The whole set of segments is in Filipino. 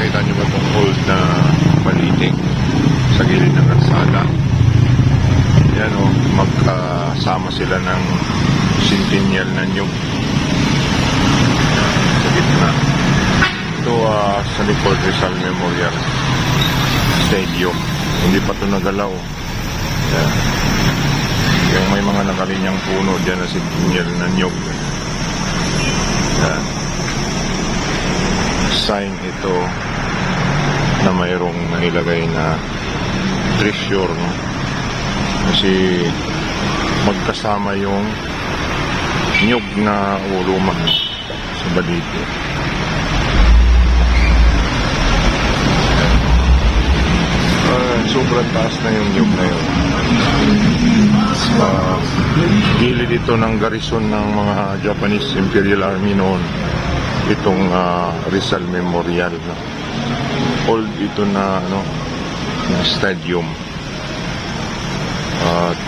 Nakita nyo ba itong old na balitik sa gilid ng kalsada? Yan o, magkasama sila ng centennial na nyug sa gitna. Ito sa likod Rizal Memorial Stadium. Hindi pa ito nagalaw. Yan. Yung may mga nakalinyang puno dyan na centennial na nyug. Yan. Sign ito na mayroong nailagay na treasure, no? Kasi magkasama yung nyug na uluma, no? Sa Balite. Sobrang taas na yung nyug na yun. Gilid ito ng garrison ng mga Japanese Imperial Army noon. Itong Rizal Memorial, no? Old ito na na stadium.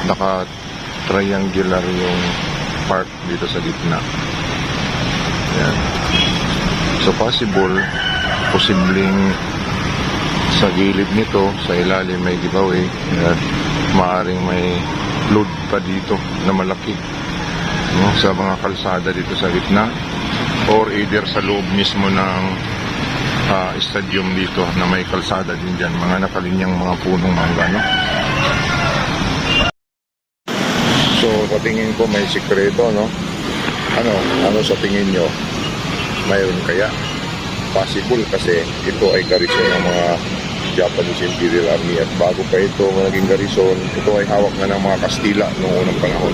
Naka-triangular yung park dito sa gitna. Yan. So posibleng sa gilid nito, sa ilalim may giveaway at maaring may load pa dito na malaki, no? Sa mga kalsada dito sa gitna or either sa loob mismo ng stadium dito na may kalsada din dyan, mga nakalinyang mga punong mangga, no? So sa tingin ko may sikreto, no? Ano sa tingin nyo? Mayroon kaya? Possible kasi ito ay garrison ng mga Japanese Imperial Army at bago pa ito naging garrison, ito ay hawak na ng mga Kastila noong unang panahon.